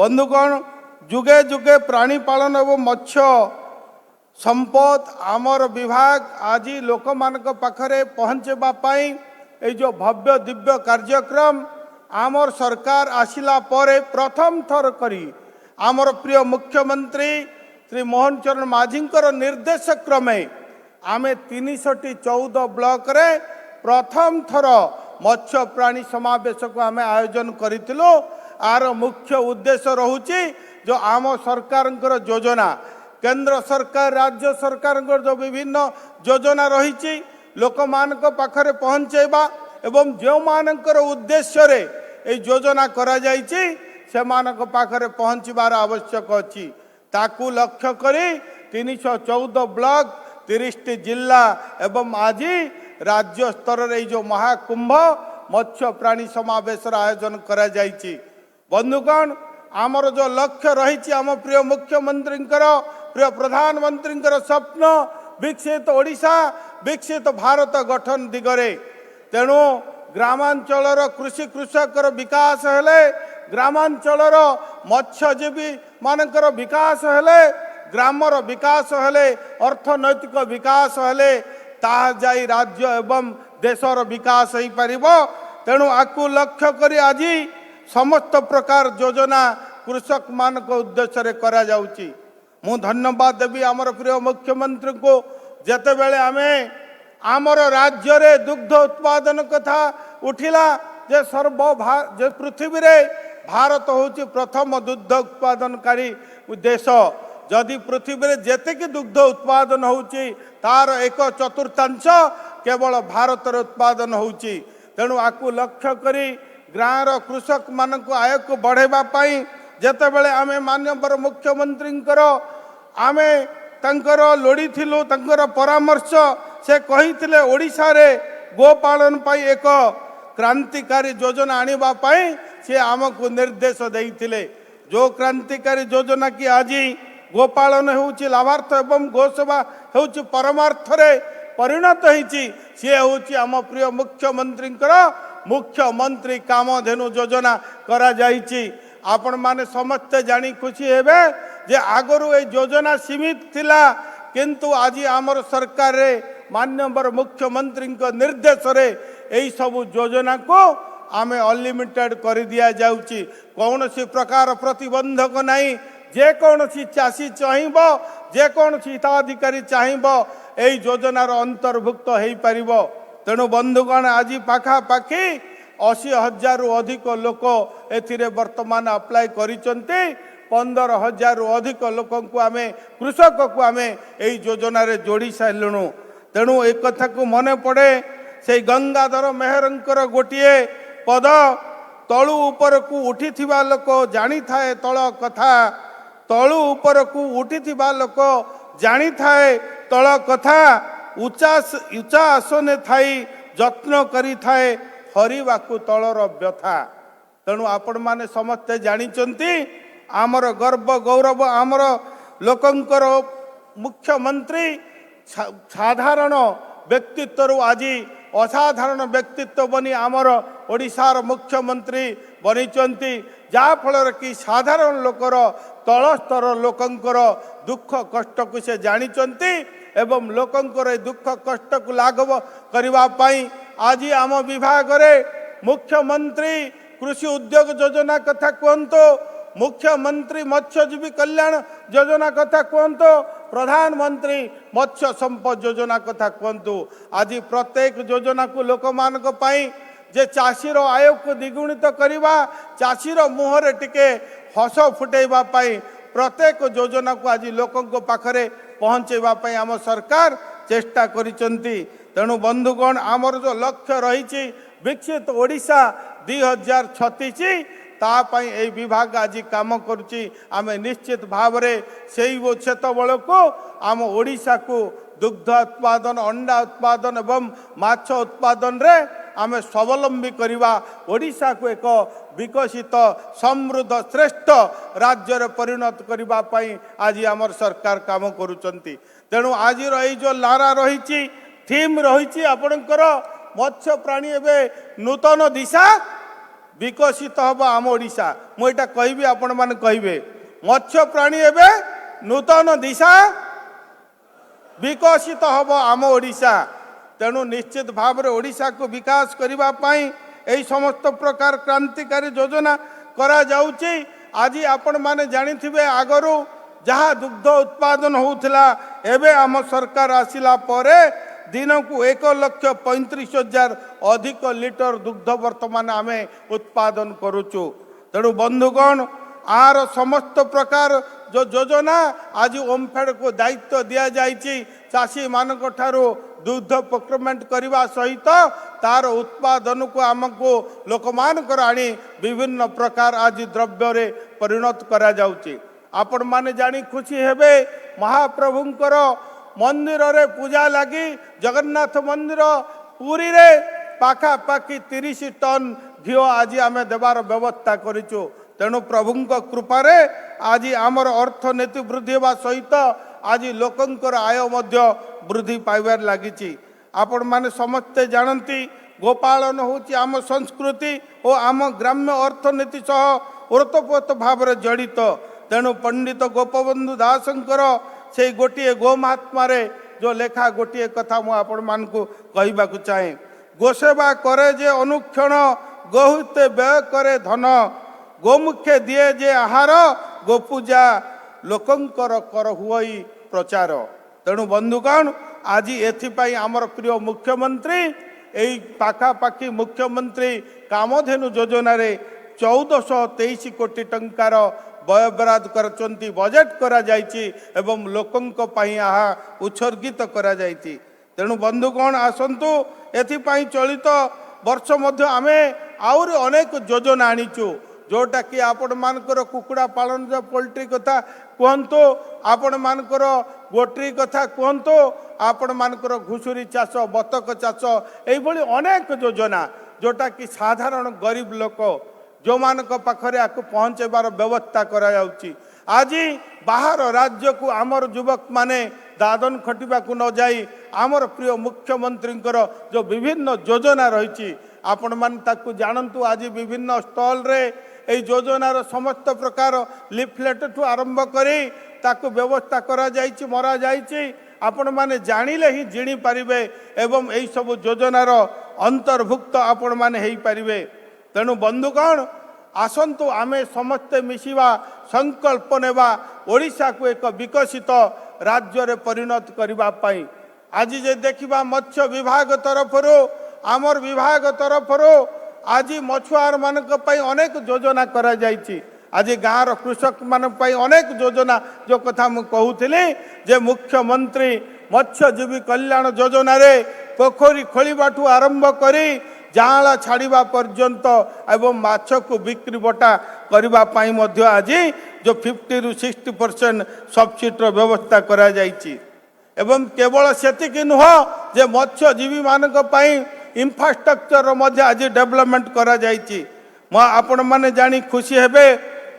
बंधुगण जुगे जुगे प्राणी पालन एवं मत्स्य संपद आमर विभाग आज लोक मानक पाखरे पहुँचवा ये जो भव्य दिव्य कार्यक्रम आमर सरकार आसिला परे प्रथम थर करी आमर प्रिय मुख्यमंत्री श्री मोहन चरण माझी निर्देश क्रमे आमे 314 ब्लॉक रे प्रथम थर मत्स्य प्राणी समावेश को आमे आयोजन करितिलो। आर मुख्य उद्देश्य रहुची जो आम सरकार योजना केंद्र सरकार राज्य सरकार जो विभिन्न योजना रही लोक मानक पाखरे पहुँचेबा एवं जो मानकर उद्देश्य रे ए योजना करा जायछि से मानक पाखरे पहुँचबार आवश्यक अछि ताकू लक्ष्य करी 314 ब्लॉक 30 जिला एवं आज राज्य स्तर रे जो महाकुंभ मत्स्य प्राणी समावेश आयोजन करा जायछि। बंधुगण आमर जो लक्ष्य रही आम प्रिय मुख्यमंत्री प्रिय प्रधानमंत्री स्वप्न विकसित ओडिशा विकसित भारत गठन दिगरे तेणु ग्रामांचल कृषि कृषकर विकास हेले ग्रामांचल मत्स्यजीवी मानकर विकास हेले ग्रामर विकास हेले अर्थनैतिक विकास हेले ताहा जाई राज्य एवं देशर विकास हो पारिबो। तेणु आकु लक्ष्य करी आज समस्त प्रकार योजना कृषक मान को उद्देश्य रे करा जाउची। मु धन्यवाद देवी आमर प्रिय मुख्यमंत्री को जेते बेले आमे आमर राज्य रे दुग्ध उत्पादन कथा उठिला जे जे पृथ्वी रे भारत होची प्रथम दुग्ध उत्पादनकारी देश जदि पृथ्वी रे जेतेकी दुग्ध उत्पादन होची तार 1/4 केवल भारत रे उत्पादन होची। तेणु आकु लक्ष्य करी गाँव कृषक मान आय को बढ़ेबा पाई जेते बेले आमे माननीय मुख्यमंत्री आमे तंकर लोड़ी थिलु तंकर परामर्श से कहिथिले ओडिशा रे गोपालन पाई एक क्रांतिकारी योजना आनिबा पाई से आमको निर्देश देइथिले। जो क्रांतिकारी योजना की आज गोपालन होउची लाभार्थ एवं गोसेवा होउची परमार्थ रे परिणत होइची से होउची आम प्रिय मुख्यमंत्री मुख्यमंत्री कामधेनु योजना करा जाइची। आपण माने समस्ते जानी खुशी हेबे जे आगरु ए योजना सीमित थिला किंतु आज आमर सरकार रे माननीय मुख्यमंत्री निर्देश रे एई सब योजना को आमे अनलिमिटेड कर दिया जाउची। कौनसी प्रकार प्रतिबंधक नहीं जे कौनसी चाषी चाहिबो जे कौनसी हिताधिकारी चाहिबो एई योजनार अंतर्भुक्त हो पारिबो। तेणु बंधुगण आज पाखापाखि 80,000 रु अधिक लोक एथिरे वर्तमान अप्लाई करिसंती 15,000 रु अधिक लोक को आमे कृषक को आमे एई योजना रे जोड़ी साइलुनु। तेणु एक कथा को मने पड़े से गंगाधर मेहरंकर गोटिए पद तळु ऊपर को उठी थिबा लोक जानी थाए तळ कथा तळु ऊपर को उठी थिबा लोक जानी थाए तळ कथा उच्चा आसने थाई जत्न करी थाए हरिवाकु तलर व्यथा। तेणु आपण माने समस्ते जानिचंती आमर गर्व गौरव आमर लोकंकर मुख्यमंत्री साधारण व्यक्तित्व आज असाधारण व्यक्तित्व बनी आमर ओडिशार मुख्यमंत्री बनीचंती जा फल कि साधारण लोकर तल स्तर लोकंकर दुख कष्ट को से जानिचंती एवं लोकंकर दुख कष्ट को लाघव करबा पाई आज आम विभाग रे मुख्यमंत्री कृषि उद्योग योजना कथा कहतो मुख्यमंत्री मत्स्यजीवी कल्याण योजना कथा कहतो प्रधानमंत्री मत्स्य संपद योजना कथा कहतु। आज प्रत्येक योजना को लोक मानक पाई जे चाषीर आय को द्विगुणित करवा चाषीर मुहरे टिके हस फुटेबा पाई प्रत्येक योजना को आज लोकों पाखरे पहुँचेबा पाई आम सरकार चेष्टा करिसंती। तेणु बंधुगण आमर जो लक्ष्य रही विकसित ओडिशा 2036 तापाई ए विभाग आज काम करुची। आमे निश्चित भाव रे सेई वो क्षेत्रबल को आम ओडिशा को दुग्ध उत्पादन अंडा उत्पादन एवं माछ उत्पादन रे आमे स्वावलंबी करिवा ओडिशा को एक विकसित समृद्ध श्रेष्ठ राज्य रे परिणत करिवा पाई आज आमर सरकार काम करुचंती। तेणु आज रही जो लारा रही थीम रही आपणकर मत्स्य प्राणी एवं नूतन दिशा विकसित हम आम ओडिशा मुझा कहि आपण मैंने कहे मत्स्य प्राणी एवं नूतन दिशा विकसित हम आम ओडिशा तेणु निश्चित भाव में ओडिशा को विकास करने यही समस्त प्रकार क्रांतिकारी योजना करा जाउची। आज आपण माने जानिथिबे आगरू जहाँ दुग्ध उत्पादन होउथिला एबे आम सरकार आसिला परे दिन को 1,35,000 अधिक लिटर दुग्ध वर्तमान आमे उत्पादन करुचु। तेणु बंधुगण आर समस्त प्रकार जो योजना आज ओमफेड को दायित्व दिया जाइछि चाषी मानक ठारू दुग्ध प्रोक्योरमेंट करने सहित तार उत्पादन को आमको लोक मानकर आनी विभिन्न प्रकार आज द्रव्य रे परिणत करा जाउछि। आपण माने जानी खुशी हेबे महाप्रभुंकर मंदिर रे पूजा लगी जगन्नाथ मंदिर पुरी रे पाखापाखि 30 टन घी आज आम देवार व्यवस्था करिचु। तेणु प्रभुंक कृपा रे आज आमर अर्थनीति वृद्धि होगा सहित आज लोकंकर आय मध्य वृद्धि पाइबार लगी। आपण माने समस्ते जानती गोपालन होची आम संस्कृति और आम ग्राम्य अर्थनीति सह ओतप्रोत भाव में जड़ित। तेणु पंडित गोपबंधु दासंकर से गोटे गोमात्मा जो लेखा गोटे कथा मु आपण मान को कहबा को चाहे गोसेवा करे जे अनुक्षण गोहुते व्यय करे धन गोमुखे दिए जे आहार गोपूजा लोकंकर कर हुई प्रचार। तेणु बंधुगण आज एथिपाई आमर प्रिय मुख्यमंत्री यही पाखापाखि मुख्यमंत्री कामधेनु योजना रे 1423 कोटी टंकार व्ययबराद करचंती बजेट करा जाइछि एवं लोकंक पई आहा उत्सर्गित करा जाइछि। तेणु बंधुगण आसंतु एथिपाई चलित वर्ष मध्य आमे आउरी अनेक योजना आनिचु जोटा कि आपण मानकर कुकुड़ा पालन पोल्ट्री कथा कहतु आपण मानकर गोट्री कथा कहतु आपण मानकर घुसुरी चाष बतक चाष यही अनेक योजना जोटा कि साधारण गरीब लोक जो मानक पाखरे आकु पहुँचेबार व्यवस्था करा जाउची। आज बाहर राज्य को आमर युवक माने दादन खटिबा को न जाई आमर प्रिय मुख्यमंत्री जो विभिन्न योजना रही आपण मान ताकू जानतु। आज विभिन्न स्टल रे এই যোজনার সমস্ত প্রকার লিফলেট ঠু আরম্ভ করে তাকে ব্যবস্থা করা যাইছি মরা যাইছি আপন মানে জানিলে হি জিনি পারিবে এবং এই সব যোজনার অন্তর্ভুক্ত আপন মানে হেই পারিবে। তেণু বন্ধুগণ আসন্তু आमे समस्ते मिशिवा संकल्प नेबा ओडिशा को एक विकसित राज्य रे परिणत करबा पाई। आज जे देखिबा मत्स्य विभाग तरफरो आमर विभाग तरफरो आज मछुआर मानक पई अनेक योजना करा जाइछि। आज गाँव कृषक मानक पई अनेक योजना जो कथा मु कहूथिली जे मुख्यमंत्री मत्स्यजीवी कल्याण योजना रे पोखरी खोलिबाठू आरंभ करी जाँला छाड़िबा पर्यंत एवं माछ को बिक्री बटा करबा पई मध्य आज जो 50 रु 60% सब्सिडी व्यवस्था करा जाइछि। एवं केवल सेतिक नुह जे मत्स्यजीवी मानक पई इंफ्रास्ट्रक्चर मध्य आज डेवलपमेंट करा जाइछि। आपण माने जानी खुशी हेबे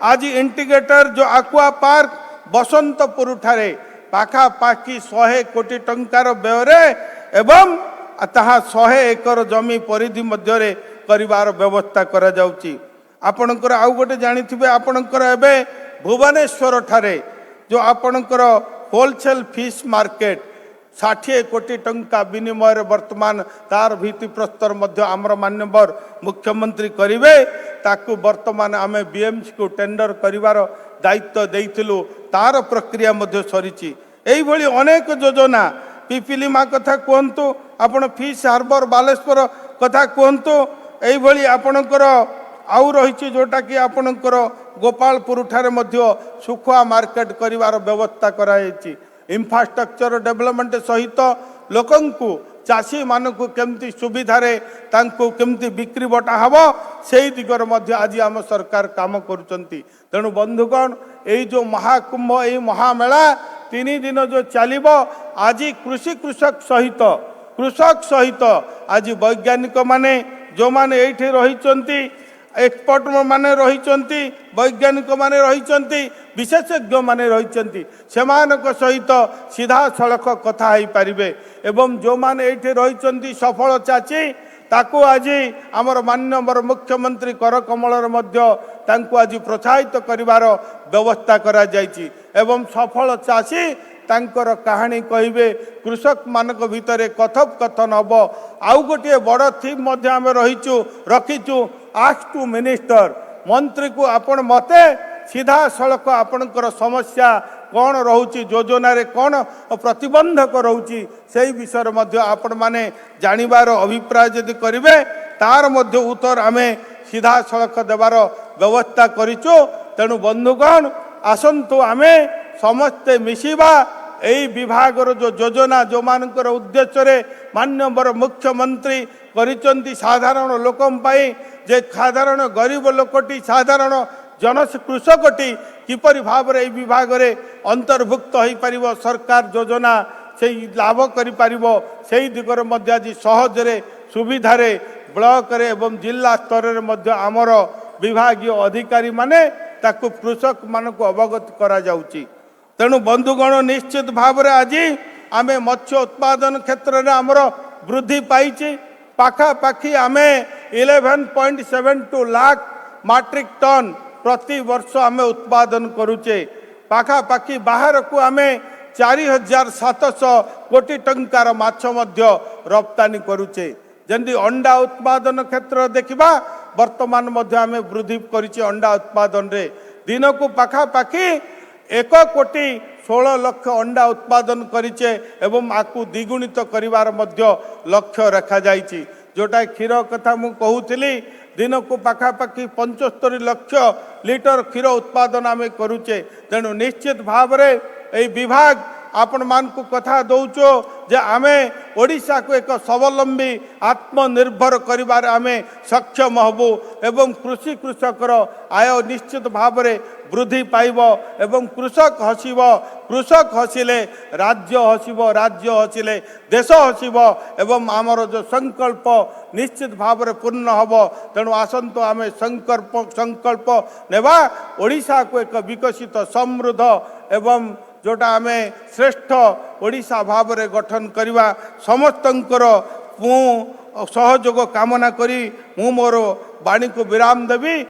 आज इंटीग्रेटर जो आक्वा पार्क बसंतपुर ठारे पाखापाखि 100 कोटी टंकार व्यय एवं ताहा 100 एकर जमी परिधि मध्य रे करिवार व्यवस्था करा जाउछि। आपणकर आउ गोटे जानिथिबे आपणकर एबे भुवनेश्वर ठारे जो आपणकर होलसेल फिश मार्केट 60 कोटी टंका विनिमय वर्तमान तार भित्ति प्रस्तर मध्य आमर मान्यवर मुख्यमंत्री करिवे ताकू वर्तमान आमे बीएमसी को टेंडर करिवार दायित्व देइथिलु तार प्रक्रिया मध्य सरीची। एई भली अनेक योजना पिपिलिमा कथा कहतु आपण फिश हार्बर बालेश्वर कथा कहतु एई भली आपणकर आउ रही जोटा कि आपणकर गोपालपुर ठारे मध्य सुखुआ मार्केट करिवार व्यवस्था कराई। इंफ्रास्ट्रक्चर डेवलपमेंट सहित लोकंकु चाषी मानकु केमती सुविधारे तांकु केमती बिक्री बटा हबो सेही दिगर मध्य आज आम सरकार काम करुचंती। तेणु बंधुगण एई जो महाकुंभ एई महामेला 3 दिन जो चलिबो आज कृषक सहित आज वैज्ञानिक माने जो माने एठी रहिचंती एक्सपर्ट माने रहिचंती वैज्ञानिक माने रहिचंती विशेषज्ञ माने रहिचंती सेमानक सहित सीधा सड़क कथा है पारिबे एवं जो माने एठी रहिचंती सफल चाची ताकू आज आमर माननीय मुख्यमंत्री कर कमलर तांको आज प्रोत्साहित करिवार व्यवस्था करा जायछि एवं सफल चाषी तांकर कहानी कहिबे कृषक मानक भितरे कथन हम आउ गोटे बड़ थीम आम रखीचु आस्क टू मिनिस्टर मंत्री को आपण मते सीधा सड़क आपणकर समस्या कौन रोची योजना रे कौन प्रतिबंधक रोची से विषय आपण माने जानिबार अभिप्राय यदि करिवे तार मध्य उत्तर आमे सीधा सड़क देवार व्यवस्था करिचु। तेणु बंधुगण आसंतु आमे समस्ते मिशिबा एई विभागर जो योजना जो मानकर उद्देश्य रे माननीय मुख्यमंत्री करिचंती साधारण लोकम पाई जे साधारण गरीब लोकटी साधारण जन कृषकटी किपरि भाव रे विभाग रे अंतर्भुक्त होई परिबो सरकार योजना से लाभ करि परिबो सेही दिगरे मध्य आज सहज रे सुविधा रे ब्लॉक रे एवं जिला स्तर रे मध्य आमर विभागीय अधिकारी माने ताकू कृषक मानक अवगत करा जाउची। तेणु बंधुगण निश्चित भाव रे आज आमे मत्स्य उत्पादन क्षेत्र रे आमर वृद्धि पाइछि पाखापाखि आमे 11.72 लाख मैट्रिक टन प्रति वर्ष आमे उत्पादन करुचे पाखापाखि बाहर को आमे 4700 कोटी टंकार माछ मध्य रप्तानी करुचे। जंदी अंडा उत्पादन क्षेत्र देखिबा वर्तमान मध्य आमे वृद्धि करिचे अंडा उत्पादन रे दिन को पाखापाखि 1 कोटी 16 लाख अंडा उत्पादन करिचे एवं आकु द्विगुणित करिवार मध्य लक्ष्य रखा जाइछि। जोटा क्षीर कथा मु कहूतिली दिन को पाखापाखि 75 लाख लिटर क्षीर उत्पादन आमे करुचे। तेणु निश्चित भाव रे ए विभाग आपण मान को कथा दौचो जे आमे ओडिशा को एक स्वावलंबी आत्मनिर्भर करिबार आमे सक्षम हबु एवं कृषि कृषकर आय निश्चित भाव रे वृद्धि पाइबो एवं कृषक हसिबो कृषक हसिले राज्य हसिबो राज्य हसिले देश हसिबो एवं आमर जो संकल्प निश्चित भाव रे पूर्ण हबो। तेणु आसंतो आमे संकल्प नेबा ओडिशा को एक विकसित समृद्ध एवं जोटा आमे श्रेष्ठ ओडिशा भाव रे गठन करिवा समस्तंकर सहयोग कामना करी मु मोर वाणी को विराम देवी।